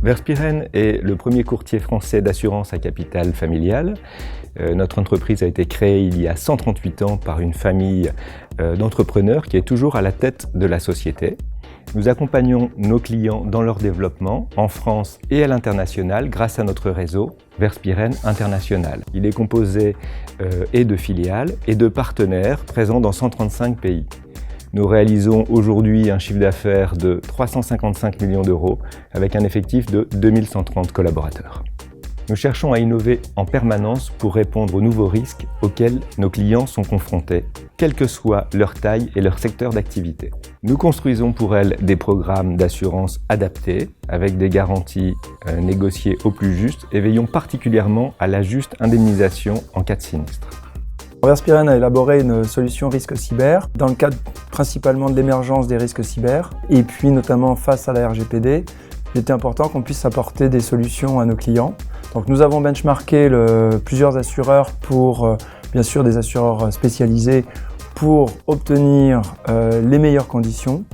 Verspiren est le premier courtier français d'assurance à capital familial. Notre entreprise a été créée il y a 138 ans par une famille d'entrepreneurs qui est toujours à la tête de la société. Nous accompagnons nos clients dans leur développement en France et à l'international grâce à notre réseau Verspiren International. Il est composé et de filiales et de partenaires présents dans 135 pays. Nous réalisons aujourd'hui un chiffre d'affaires de 355 millions d'euros avec un effectif de 2130 collaborateurs. Nous cherchons à innover en permanence pour répondre aux nouveaux risques auxquels nos clients sont confrontés, quelle que soit leur taille et leur secteur d'activité. Nous construisons pour elles des programmes d'assurance adaptés avec des garanties négociées au plus juste et veillons particulièrement à la juste indemnisation en cas de sinistre. Verspiren a élaboré une solution risque cyber dans le cadre principalement de l'émergence des risques cyber et puis notamment face à la RGPD. Il était important qu'on puisse apporter des solutions à nos clients. Donc nous avons benchmarké plusieurs assureurs pour, bien sûr, des assureurs spécialisés pour obtenir les meilleures conditions.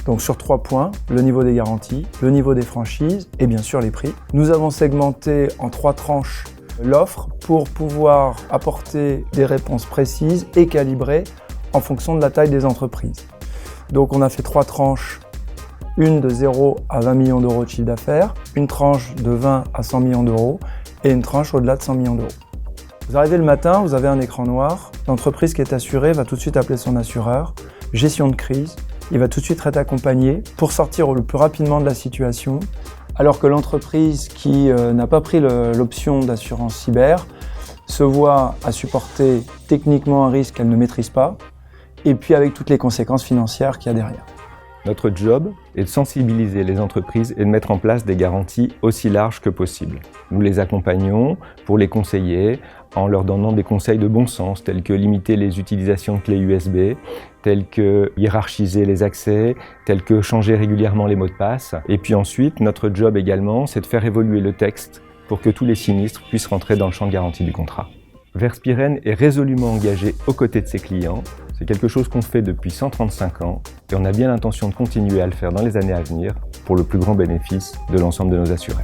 Donc sur 3 points, le niveau des garanties, le niveau des franchises et bien sûr les prix. Nous avons segmenté en 3 tranches l'offre pour pouvoir apporter des réponses précises et calibrées en fonction de la taille des entreprises. Donc on a fait 3 tranches, une de 0 à 20 millions d'euros de chiffre d'affaires, une tranche de 20 à 100 millions d'euros et une tranche au-delà de 100 millions d'euros. Vous arrivez le matin, vous avez un écran noir, l'entreprise qui est assurée va tout de suite appeler son assureur, gestion de crise, il va tout de suite être accompagné pour sortir le plus rapidement de la situation, alors que l'entreprise qui n'a pas pris l'option d'assurance cyber se voit à supporter techniquement un risque qu'elle ne maîtrise pas, et puis avec toutes les conséquences financières qu'il y a derrière. Notre job est de sensibiliser les entreprises et de mettre en place des garanties aussi larges que possible. Nous les accompagnons pour les conseiller en leur donnant des conseils de bon sens tels que limiter les utilisations de clés USB, tels que hiérarchiser les accès, tels que changer régulièrement les mots de passe. Et puis ensuite, notre job également, c'est de faire évoluer le texte pour que tous les sinistres puissent rentrer dans le champ de garantie du contrat. Verspiren est résolument engagé aux côtés de ses clients. C'est quelque chose qu'on fait depuis 135 ans et on a bien l'intention de continuer à le faire dans les années à venir pour le plus grand bénéfice de l'ensemble de nos assurés.